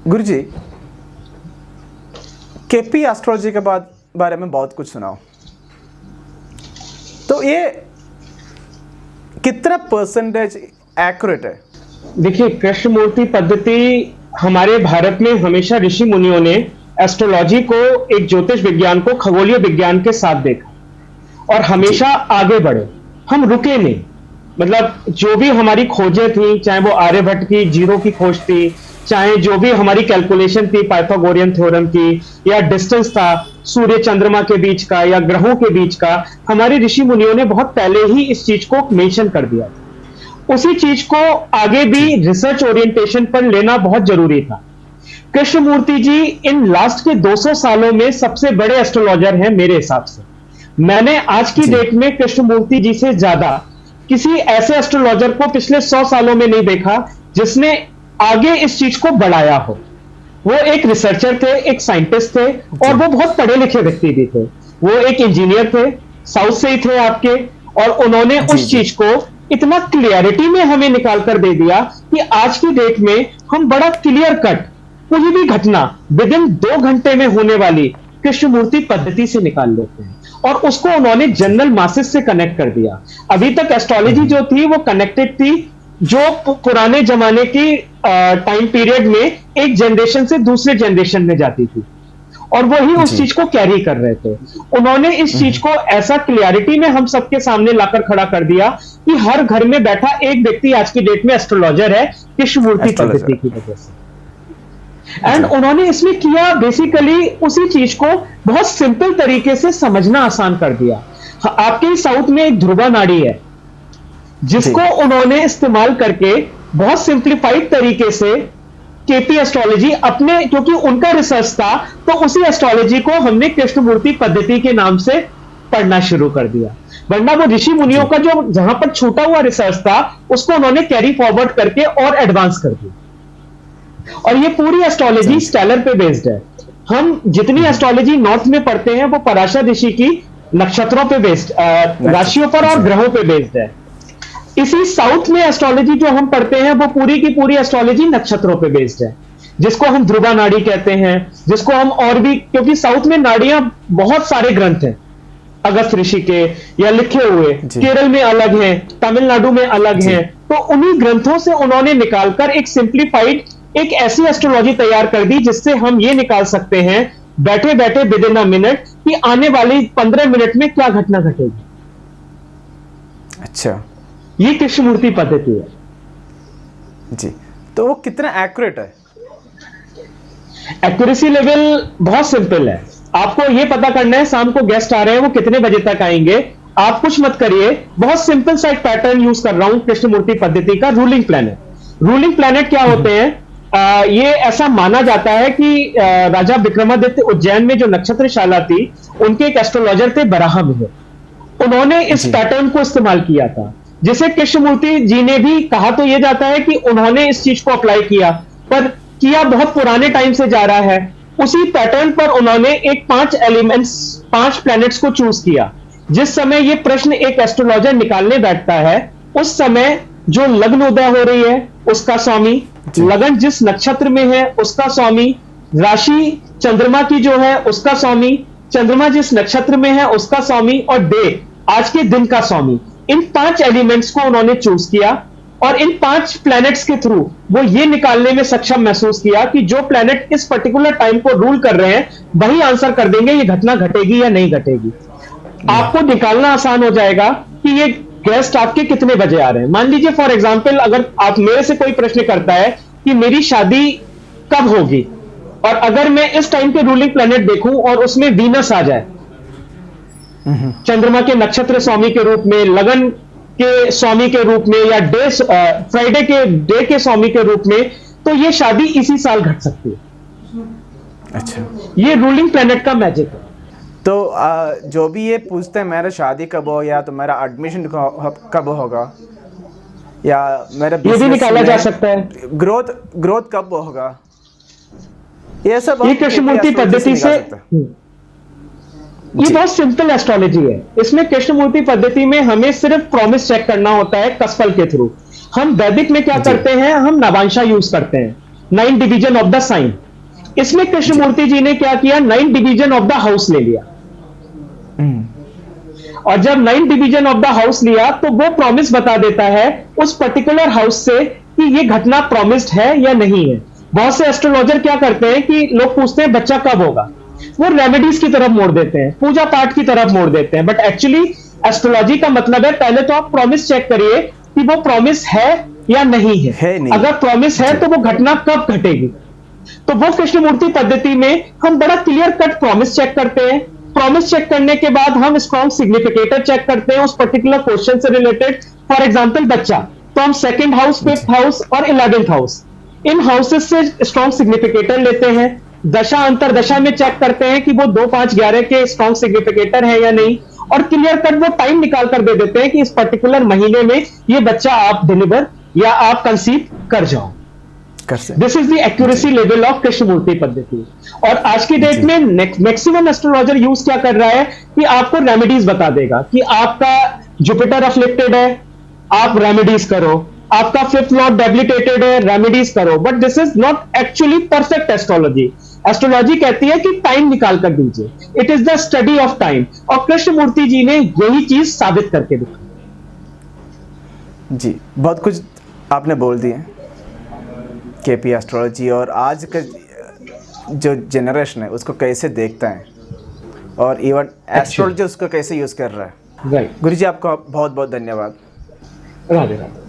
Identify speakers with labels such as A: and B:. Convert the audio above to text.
A: गुरुजी, KP astrology के बारे में बहुत कुछ सुना, तो ये कितना परसेंटेज एक्यूरेट है?
B: देखिए, कृष्णमूर्ति पद्धति हमारे भारत में हमेशा ऋषि मुनियों ने एस्ट्रोलॉजी को, एक ज्योतिष विज्ञान को खगोलीय विज्ञान के साथ देखा और हमेशा आगे बढ़े। हम रुके नहीं। मतलब जो भी हमारी खोजें थी, चाहे वो आर्यभट्ट की जीरो की खोज थी, चाहे जो भी हमारी कैलकुलेशन थी पाइथागोरियन थ्योरम की, या डिस्टेंस था सूर्य चंद्रमा के बीच का या ग्रहों के बीच का, हमारे ऋषि मुनियों ने बहुत पहले ही इस चीज को मेंशन कर दिया था। उसी चीज को आगे भी रिसर्च ओरिएंटेशन पर लेना बहुत जरूरी था। कृष्णमूर्ति जी इन लास्ट के 200 सालों में सबसे बड़े एस्ट्रोलॉजर हैं मेरे हिसाब से। मैंने आज की डेट में कृष्णमूर्ति जी से ज्यादा किसी ऐसे एस्ट्रोलॉजर को पिछले 100 सालों में नहीं देखा जिसने आगे इस चीज को बढ़ाया हो। वो एक रिसर्चर थे, एक साइंटिस्ट थे, और वो बहुत पढ़े लिखे व्यक्ति भी थे। वो एक इंजीनियर थे, साउथ से ही थे आपके, और उन्होंने उस चीज को इतना क्लियरिटी में हमें निकाल कर दे दिया कि आज की डेट में हम बड़ा क्लियर कट कोई भी घटना विद इन 2 घंटे में होने वाली कृष्णमूर्ति पद्धति से निकाल लेते हैं, और उसको उन्होंने जनरल मासेस से कनेक्ट कर दिया। अभी तक एस्ट्रोलॉजी जो थी वो कनेक्टेड थी जो पुराने जमाने की टाइम पीरियड में एक जनरेशन से दूसरे जनरेशन में जाती थी, और वही उस चीज को कैरी कर रहे थे। उन्होंने इस चीज को ऐसा क्लियरिटी में हम सबके सामने लाकर खड़ा कर दिया कि हर घर में बैठा एक व्यक्ति आज की डेट में एस्ट्रोलॉजर है कृष्णमूर्ति पद्धति की वजह से। एंड उन्होंने इसमें किया बेसिकली उसी चीज को बहुत सिंपल तरीके से समझना आसान कर दिया। आपके साउथ में एक ध्रुवा नाड़ी है जिसको उन्होंने इस्तेमाल करके बहुत सिंप्लीफाइड तरीके से केपी एस्ट्रोलॉजी अपने, क्योंकि उनका रिसर्च था, तो उसी एस्ट्रोलॉजी को हमने कृष्णमूर्ति पद्धति के नाम से पढ़ना शुरू कर दिया। वरना वो ऋषि मुनियों का जो जहां पर छूटा हुआ रिसर्च था उसको उन्होंने कैरी फॉरवर्ड करके और एडवांस कर दिया। और ये पूरी एस्ट्रोलॉजी स्टेलर पे बेस्ड है। हम जितनी एस्ट्रोलॉजी नॉर्थ में पढ़ते हैं वो पराशर ऋषि की नक्षत्रों पे बेस्ड, राशियों पर और ग्रहों पे बेस्ड है। इसी साउथ में एस्ट्रोलॉजी जो हम पढ़ते हैं वो पूरी की पूरी एस्ट्रोलॉजी नक्षत्रों पे बेस्ड है, जिसको हम ध्रुवा नाड़ी कहते हैं, जिसको हम और भी, क्योंकि साउथ में नाड़ियां बहुत सारे ग्रंथ हैं अगस्त ऋषि के या लिखे हुए, केरल में अलग हैं, तमिलनाडु में अलग हैं, तो उन्हीं ग्रंथों से उन्होंने निकालकर एक सिंप्लीफाइड एक ऐसी एस्ट्रोलॉजी तैयार कर दी जिससे हम ये निकाल सकते हैं बैठे बैठे विद इन अ मिनट कि आने वाली 15 मिनट में क्या घटना घटेगी।
A: अच्छा,
B: ये कृष्णमूर्ति पद्धति है
A: जी। तो वो कितना एक्यूरेट है?
B: एक्यूरेसी लेवल बहुत सिंपल है। आपको ये पता करना है शाम को गेस्ट आ रहे हैं वो कितने बजे तक आएंगे। आप कुछ मत करिए, बहुत सिंपल सा एक पैटर्न यूज कर रहा हूं कृष्णमूर्ति पद्धति का। Ruling planet. रूलिंग प्लैनेट क्या होते हैं? ये ऐसा माना जाता है कि राजा विक्रमादित्य उज्जैन में जो नक्षत्रशाला थी उनके एक एस्ट्रोलॉजर थे बराहमिहिर। उन्होंने इस पैटर्न को इस्तेमाल किया था, जिसे कृष्णमूर्ति जी ने भी कहा तो यह जाता है कि उन्होंने इस चीज को अप्लाई किया, पर किया बहुत पुराने टाइम से जा रहा है। उसी पैटर्न पर उन्होंने एक 5 एलिमेंट्स, 5 प्लैनेट्स को चूज किया। जिस समय यह प्रश्न एक एस्ट्रोलॉजर निकालने बैठता है उस समय जो लग्न उदय हो रही है उसका स्वामी, लगन जिस नक्षत्र में है उसका स्वामी, राशि चंद्रमा की जो है उसका स्वामी, चंद्रमा जिस नक्षत्र में है उसका स्वामी, और डे आज के दिन का स्वामी। इन 5 एलिमेंट्स को उन्होंने चूज किया और इन 5 प्लैनेट्स के थ्रू वो ये निकालने में सक्षम महसूस किया कि जो प्लैनेट इस पर्टिकुलर टाइम को रूल कर रहे हैं वही आंसर कर देंगे ये घटना घटेगी या नहीं घटेगी। आपको निकालना आसान हो जाएगा कि ये गेस्ट आपके कितने बजे आ रहे हैं। मान लीजिए फॉर एग्जांपल अगर आप मेरे से कोई प्रश्न करता है कि मेरी शादी कब होगी, और अगर मैं इस टाइम पे रूलिंग प्लैनेट देखूं और उसमें वीनस आ जाए चंद्रमा के नक्षत्र स्वामी के रूप में, लगन के स्वामी के रूप में, या डे फ्राइडे के डे के स्वामी के रूप में, तो ये शादी इसी साल घट सकती है।
A: अच्छा,
B: ये रूलिंग प्लैनेट का मैजिक है।
A: तो जो भी ये पूछते हैं मेरा शादी कब हो, या तो मेरा एडमिशन कब होगा, या मेरा
B: ये भी निकाला जा सकता है,
A: ग्रोथ कब होगा, ये सब
B: ये कृष्णमूर्ति पद्धति से। ये बहुत सिंपल एस्ट्रोलॉजी है। इसमें कृष्णमूर्ति पद्धति में हमें सिर्फ प्रॉमिस चेक करना होता है कसफल के थ्रू। हम वैदिक में क्या करते हैं, हम नवांशा यूज करते हैं। 9 डिवीजन ऑफ द साइन। इसमें कृष्णमूर्ति जी ने क्या किया, 9 डिवीजन ऑफ द हाउस ले लिया। और जब 9 डिवीजन ऑफ द हाउस लिया तो वो प्रॉमिस बता देता है उस पर्टिकुलर हाउस से कि ये घटना प्रॉमिस्ड है या नहीं है। बहुत से एस्ट्रोलॉजर क्या करते हैं कि लोग पूछते हैं बच्चा कब होगा, वो रेमेडीज की तरफ मोड़ देते हैं, पूजा पाठ की तरफ मोड़ देते हैं। बट एक्चुअली एस्ट्रोलॉजी का मतलब है पहले तो आप प्रॉमिस चेक करिए कि वो प्रॉमिस है या नहीं है नहीं। अगर प्रॉमिस है तो वो घटना कब घटेगी। तो वो कृष्णमूर्ति पद्धति में हम बड़ा क्लियर कट प्रॉमिस चेक करते हैं। प्रॉमिस चेक करने के बाद हम स्ट्रॉन्ग सिग्निफिकेटर चेक करते हैं उस पर्टिकुलर क्वेश्चन से रिलेटेड। फॉर एग्जांपल बच्चा, तो हम 2nd हाउस, 5th हाउस और 11th हाउस, इन हाउसेस से स्ट्रॉन्ग सिग्निफिकेटर लेते हैं। दशा अंतर दशा में चेक करते हैं कि वो 2, 5, 11 के स्ट्रॉन्ग सिग्निफिकेटर है या नहीं, और क्लियर कट वो टाइम निकाल कर दे देते हैं कि इस पर्टिकुलर महीने में ये बच्चा आप डिलीवर या आप कंसीव कर जाओ। This is the accuracy level of Krishnamurti पद्धति। और आज की डेट में मैक्सिमम एस्ट्रोलॉजर यूज क्या कर रहा है कि आपको रेमेडीज बता देगा कि आपका जुपिटर अफ्लिक्टेड है, आप रेमेडीज करो, आपका 5th लॉर्ड डेबिलिटेटेड है, रेमेडीज करो। But this is not actually perfect astrology. Astrology कहती है कि टाइम निकाल कर दीजिए, it is the study of time. और कृष्णमूर्ति जी ने यही चीज साबित करके दिखाई।
A: जी, बहुत कुछ आपने बोल दिए केपी एस्ट्रोलॉजी, और आज का जो जनरेशन है उसको कैसे देखता है, और इवन एस्ट्रोलॉजी उसको कैसे यूज़ कर रहा है।
B: राइट।
A: गुरुजी, आपका बहुत बहुत धन्यवाद।
B: राधे राधे।